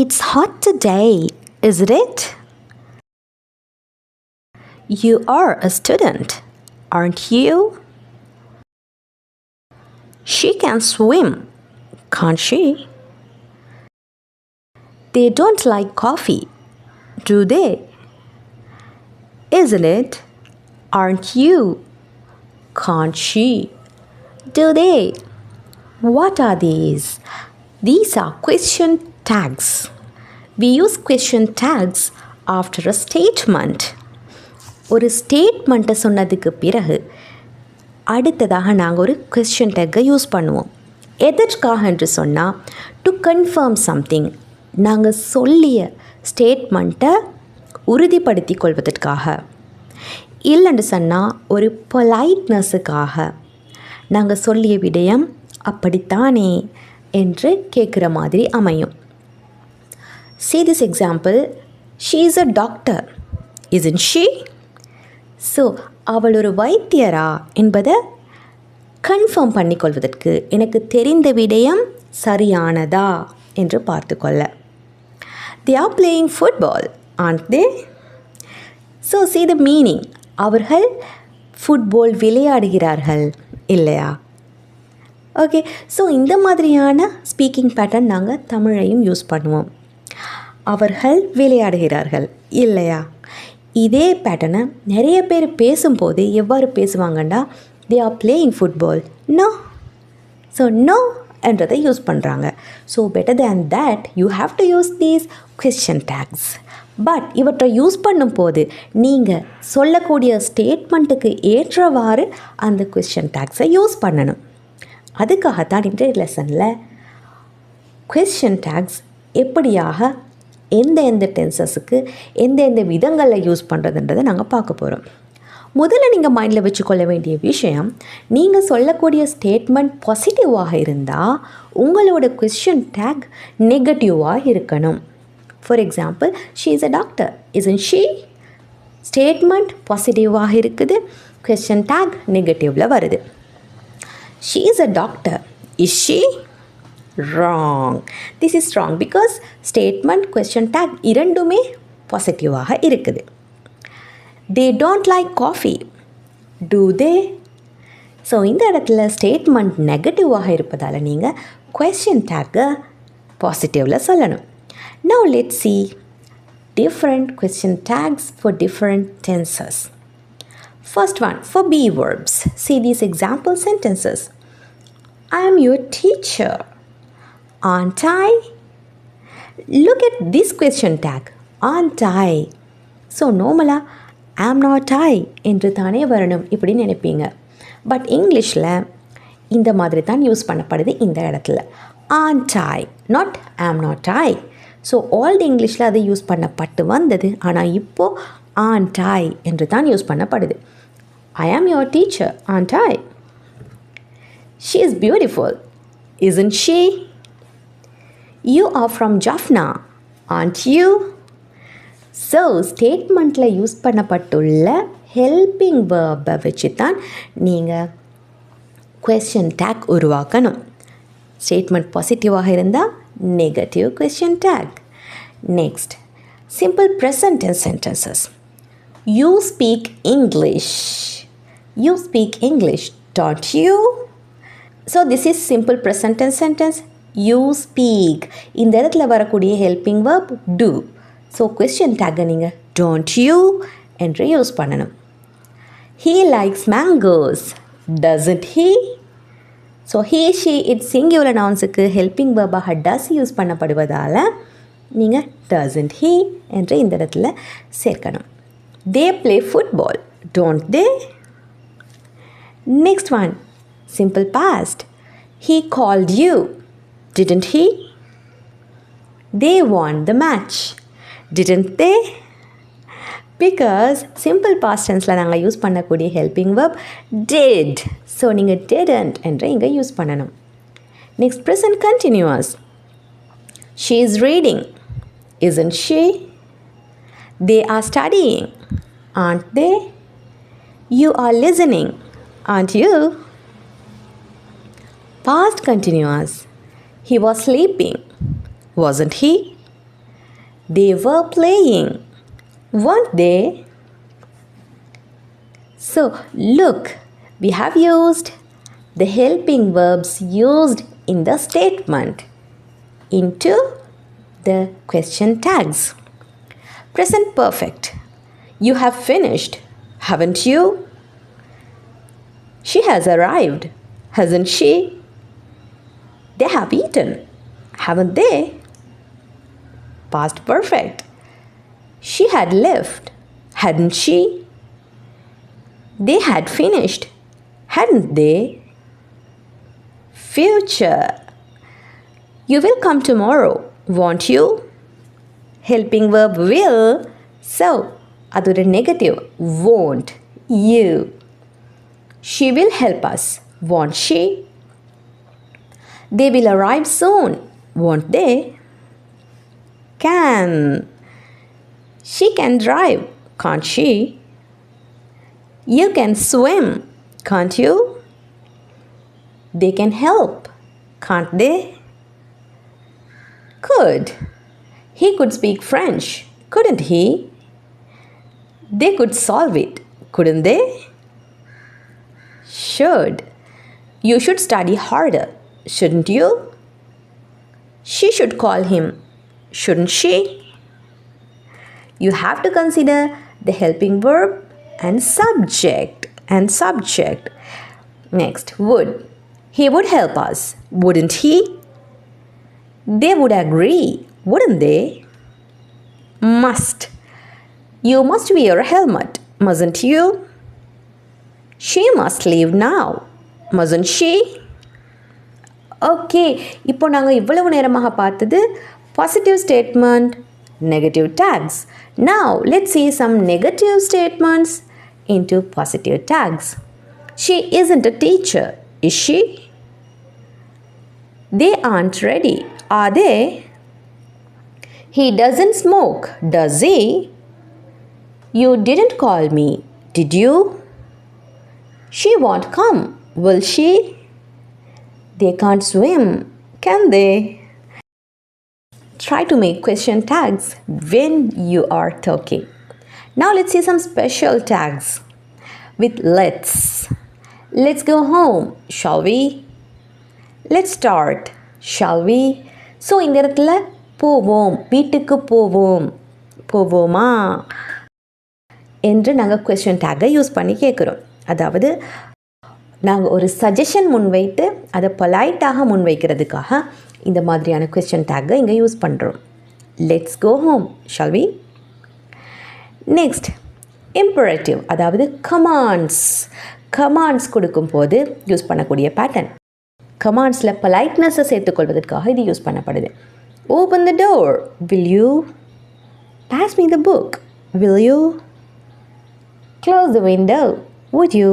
It's hot today, isn't it? You are a student, aren't you? She can swim, can't she? They don't like coffee, do they? Isn't it? Aren't you? Can't she? Do they? What are these? These are question tags. We use question tags after a statement. ஒரு ஸ்டேட்மெண்ட்டை சொன்னதுக்கு பிறகு அடுத்ததாக நாங்கள் ஒரு question டேக்கை use பண்ணுவோம். எதற்காக என்று சொன்னால் டு கன்ஃபார்ம் சம்திங், நாங்கள் சொல்லிய ஸ்டேட்மெண்ட்டை உறுதிப்படுத்தி கொள்வதற்காக, இல்லைன்னு சொன்னால் ஒரு பொலைட்னஸுக்காக, நாங்கள் சொல்லிய விடயம் அப்படித்தானே என்று கேட்குற மாதிரி அமையும். See this example, she is a doctor, isn't she? So அவள் ஒரு வைத்தியரா என்பதை கன்ஃபார்ம் பண்ணிக்கொள்வதற்கு எனக்கு தெரிந்த விடயம் சரியானதா என்று பார்த்துக்கொள்ள. They are playing football, aren't they? So see the meaning. அவர்கள் ஃபுட்பால் விளையாடுகிறார்கள் இல்லையா? ஓகே, ஸோ இந்த மாதிரியான ஸ்பீக்கிங் பேட்டர்ன் நாங்கள் தமிழையும் யூஸ் பண்ணுவோம். அவர்கள் விளையாடுகிறார்கள் இல்லையா? இதே பேட்டர்னை நிறைய பேர் பேசும்போது எவ்வாறு பேசுவாங்கண்டா, they are playing football, no, so no என்றதை யூஸ் பண்ணுறாங்க. So better than that you have to use these question tags. But இவற்றை யூஸ் பண்ணும்போது நீங்கள் சொல்லக்கூடிய ஸ்டேட்மெண்ட்டுக்கு ஏற்றவாறு அந்த கொஸ்டின் டேக்ஸை யூஸ் பண்ணணும். அதுக்காகத்தான் இன்றைய லெசனில் கொஸ்டின் டேக்ஸ் எப்படியாக எந்த டென்சஸுக்கு எந்த விதங்களில் யூஸ் பண்ணுறதுன்றதை நாங்கள் பார்க்க போகிறோம். முதல்ல நீங்கள் மைண்டில் வச்சுக்கொள்ள வேண்டிய விஷயம், நீங்கள் சொல்லக்கூடிய ஸ்டேட்மெண்ட் பாசிட்டிவாக இருந்தால் உங்களோட கொஸ்டின் டேக் நெகட்டிவாக இருக்கணும். For example, she is a doctor, isn't she? Statement பாசிட்டிவாக இருக்குது, கொஸ்டின் டேக் நெகட்டிவில் வருது. She is a doctor, is she? wrong. This is wrong because statement question tag இரண்டுமே பாசிட்டிவாக இருக்குது. They don't like coffee, do they? So இந்த இடத்துல statement நெகட்டிவாக இருப்பதால் நீங்கள் question tag பாசிட்டிவில் சொல்லணும். Now let's see different question tags for different tenses. First one, for be verbs. See these example sentences. I am your teacher, aren't I? Look at this question tag, aren't I? So normally am not I என்று தானே வரணும் இப்படி நினைப்பீங்க. But இங்கிலீஷில் இந்த மாதிரி தான் use பண்ணப்படுது இந்த இடத்துல. aren't I, not am not I. So already இங்கிலீஷில் அது யூஸ் பண்ணப்பட்டு வந்தது, ஆனால் இப்போது aren't I என்று தான் யூஸ் பண்ணப்படுது. I am your teacher, aren't I? She is beautiful, isn't she? You are from Jaffna, aren't you? So ஸ்டேட்மெண்ட்டில் யூஸ் பண்ணப்பட்டுள்ள ஹெல்பிங் வேர்பை வச்சு தான் நீங்கள் கொஸ்டின் டேக் உருவாக்கணும். ஸ்டேட்மெண்ட் பாசிட்டிவாக இருந்தால் negative question tag. Next, simple present tense sentences. You speak English, you speak English, don't you? So this is simple present tense sentence. You speak, இந்த இடத்துல வரக்கூடிய helping verb do. So question டேக்கை நீங்கள் don't you என்று use பண்ணணும். He likes mangoes, doesn't he? So he she it singular நவுன்ஸுக்கு helping வேர்பாக does use பண்ணப்படுவதால் நீங்கள் டசன்ட் ஹீ என்று இந்த இடத்துல சேர்க்கணும். They play football, don't they? Next one, simple past. He called you, didn't he? They won the match, didn't they? Because simple past tenseல நாங்கள் use பண்ணக்கூடிய helping verb did. So நீங்கள் didn't என்று இங்கே use பண்ணணும். Next, present continuous. She is reading, isn't she? They are studying, aren't they? You are listening, aren't you? Past continuous. He was sleeping, wasn't he? They were playing, weren't they? So, look, we have used the helping verbs used in the statement into the question tags. Present perfect. You have finished, haven't you? She has arrived, hasn't she? They have eaten, haven't they? Past perfect. She had left, hadn't she? They had finished, hadn't they? Future. You will come tomorrow, won't you? Helping verb will. So, adora negative, won't you? She will help us, won't she? They will arrive soon, won't they? Can. She can drive, can't she? You can swim, can't you? They can help, can't they? Could. He could speak French, couldn't he? They could solve it, couldn't they? Should. You should study harder, shouldn't you? She should call him, shouldn't she? You have to consider the helping verb and subject. Next, would. He would help us, wouldn't he? They would agree, wouldn't they? Must. You must wear a helmet, mustn't you? She must leave now, mustn't she? Okay, இப்போ நாங்கள் இவ்வளவு நேரமாக பார்த்தது positive statement, negative tags. Now, let's see some negative statements into positive tags. She isn't a teacher, is she? They aren't ready, are they? He doesn't smoke, does he? You didn't call me, did you? She won't come, will she? They can't swim, can they? Try to make question tags when you are talking. Now let's see some special tags with let's. Let's go home, shall we? Let's start, shall we? So இந்த இடத்துல போவோம், வீட்டுக்கு போவோம், போவோமா என்று நாங்கள் question tag use பண்ணி கேட்குறோம். அதாவது நாங்கள் ஒரு சஜஷன் முன்வைத்து அதை பொலைட்டாக முன்வைக்கிறதுக்காக இந்த மாதிரியான question tag இங்கே யூஸ் பண்ணுறோம். Let's go home, shall we? Next imperative, அதாவது கமாண்ட்ஸ் கொடுக்கும்போது யூஸ் பண்ணக்கூடிய பேட்டர்ன். கமாண்ட்ஸில் பொலைட்னஸை சேர்த்துக்கொள்வதற்காக இது யூஸ் பண்ணப்படுது. Open the door, will you? Pass me the book, will you? Close the window, would you?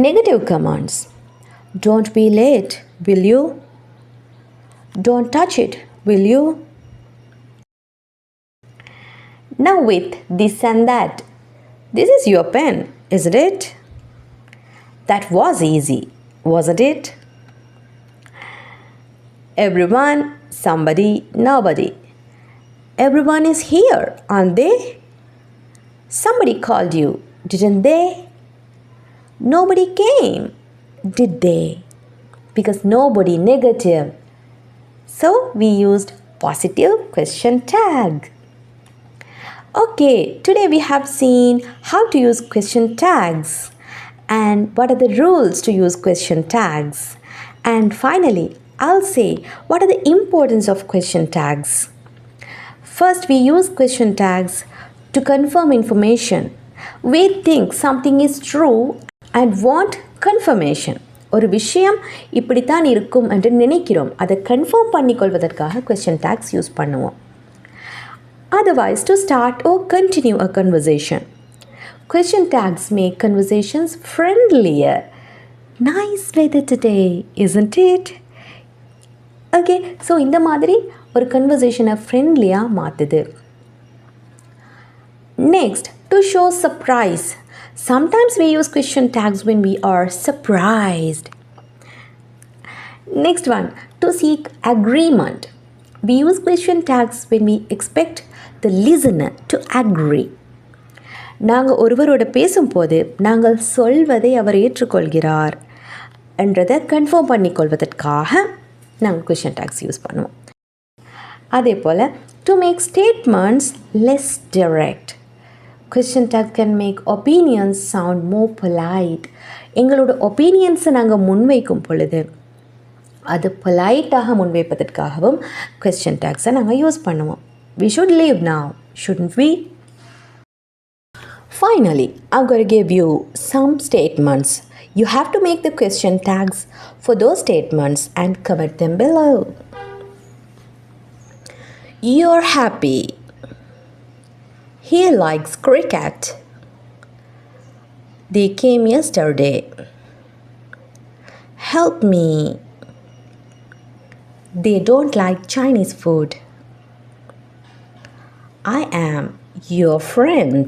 Negative commands. Don't be late, will you? Don't touch it, will you? Now with this and that. This is your pen, isn't it? That was easy, wasn't it? Everyone, somebody, nobody. Everyone is here, aren't they? Somebody called you, didn't they? Nobody came, did they? Because nobody negative. So we used positive question tag. Okay, today we have seen how to use question tags and what are the rules to use question tags. And finally, I'll say what are the importance of question tags. First, we use question tags to confirm information. We think something is true and want confirmation. ஒரு விஷயம் இப்படித்தான் இருக்கும் என்று நினைக்கிறோம், அதை confirm பண்ணிக்கொள்வதற்காக question tags use பண்ணுவோம். Otherwise, to start or continue a conversation. Question tags make conversations friendlier. Nice weather today, isn't it? Okay, so இந்த மாதிரி ஒரு conversation-ஐ ஃப்ரெண்ட்லியாக மாற்றுது. Next, to show surprise. Sometimes we use question tags when we are surprised. Next one, to seek agreement. We use question tags when we expect the listener to agree. நாங்கள் ஒருவரோட பேசும்போது நாங்கள் சொல்வதை அவர் ஏற்றுக்கொள்கிறார் என்றதை கன்ஃபார்ம் பண்ணிக்கொள்வதற்காக நாங்கள் கொஷின் டேக்ஸ் யூஸ் பண்ணுவோம். அதே போல் to make statements less direct, question tag can make opinions sound more polite. எங்களோட ஒப்பீனியன்ஸை நாங்கள் முன்வைக்கும் பொழுது அது பொலைட்டாக முன்வைப்பதற்காகவும் கொஸ்டின் டேக்ஸை நாங்கள் யூஸ் பண்ணுவோம். We should leave now, shouldn't we? Finally, I'm going to give you some statements. You have to make the question tags for those statements and comment them below. You're happy. He likes cricket. They came yesterday. Help me. They don't like Chinese food. I am your friend.